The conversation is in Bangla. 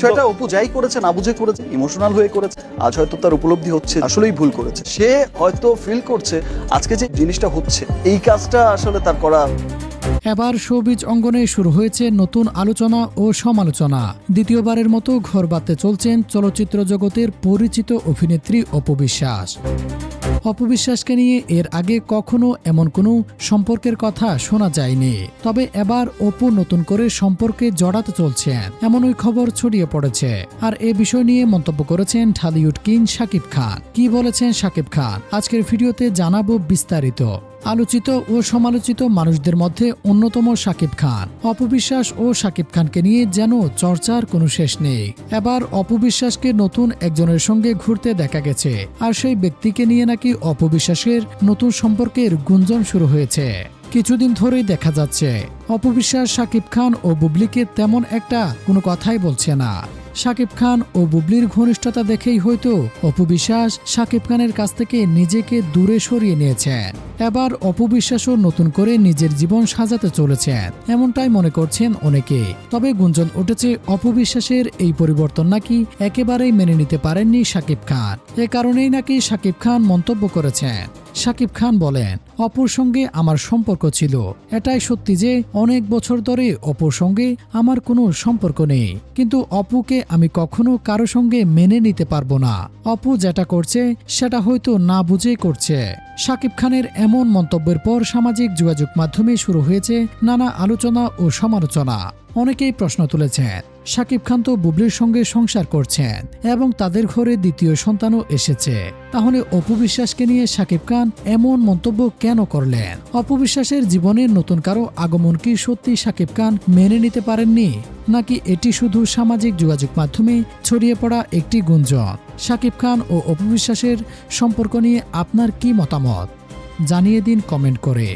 বিষয়টা অপু যাই করেছে না বুঝে করেছে, ইমোশনাল হয়ে করেছে। আজ হয়তো তার উপলব্ধি হচ্ছে আসলেই ভুল করেছে। সে হয়তো ফিল করছে আজকে যে জিনিসটা হচ্ছে এই কাজটা আসলে তার করা। এবার শোবিজ অঙ্গনে শুরু হয়েছে নতুন আলোচনা ও সমালোচনা। দ্বিতীয়বারের মতো ঘর বাঁধতে চলছেন চলচ্চিত্র জগতের পরিচিত অভিনেত্রী অপু বিশ্বাস। অপু বিশ্বাসকে নিয়ে এর আগে কখনো এমন কোনো সম্পর্কের কথা শোনা যায়নি। তবে এবার অপু নতুন করে সম্পর্কে জড়াতে চলছেন এমনই খবর ছড়িয়ে পড়েছে। আর এ বিষয় নিয়ে মন্তব্য করেছেন ঢালিউড কিং শাকিব খান। কি বলেছেন শাকিব খান আজকের ভিডিওতে জানাবো বিস্তারিত। আলোচিত ও সমালোচিত মানুষদের মধ্যে অন্যতম শাকিব খান। অপু বিশ্বাস ও শাকিব খানকে নিয়ে যেন চর্চার কোনো শেষ নেই। এবার অপু বিশ্বাসকে নতুন একজনের সঙ্গে ঘুরতে দেখা গেছে। আর সেই ব্যক্তিকে নিয়ে নাকি অপু বিশ্বাসের নতুন সম্পর্কের গুঞ্জন শুরু হয়েছে। কিছুদিন ধরেই দেখা যাচ্ছে অপু বিশ্বাস শাকিব খান ও বুবলিকে তেমন একটা কোনো কথাই বলছে না। শাকিব খান ও বুবলির ঘনিষ্ঠতা দেখেই হয়তো অপু বিশ্বাস শাকিব খানের কাছ থেকে নিজেকে দূরে সরিয়ে নিয়েছেন। এবার অপু বিশ্বাসও নতুন করে নিজের জীবন সাজাতে চলেছেন এমনটাই মনে করছেন অনেকে। তবে গুঞ্জন উঠেছে অপু বিশ্বাসের এই পরিবর্তন নাকি একেবারেই মেনে নিতে পারেননি শাকিব খান। এ কারণেই নাকি শাকিব খান মন্তব্য করেছেন। শাকিব খান বলেন, অপুর সঙ্গে আমার সম্পর্ক ছিল। এটাই সত্যি যে অনেক বছর ধরে অপুর সঙ্গে আমার কোনো সম্পর্ক নেই, কিন্তু অপুকে আমি কখনো কারো সঙ্গে মেনে নিতে পারবো না। অপু যেটা করছে সেটা হয়তো না বুঝেই করছে। শাকিব খানের এমন মন্তব্যের পর সামাজিক যোগাযোগ মাধ্যমে শুরু হয়েছে নানা আলোচনা ও সমালোচনা। অনেকেই প্রশ্ন তুলেছেন, শাকিব খান তো বুবলির সঙ্গে সংসার করছেন এবং তাদের ঘরে দ্বিতীয় সন্তানও এসেছে, তাহলে অপু বিশ্বাসকে নিয়ে শাকিব খান এমন মন্তব্য কেন করলেন? অপু বিশ্বাসের জীবনে নতুন কারো আগমন কি সত্যি শাকিব খান মেনে নিতে পারেননি, নাকি এটি শুধু সামাজিক যোগাযোগ মাধ্যমে ছড়িয়ে পড়া একটি গুঞ্জন? শাকিব খান ও অপু বিশ্বাসের সম্পর্ক নিয়ে আপনার কি মতামত জানিয়ে দিন কমেন্ট করে।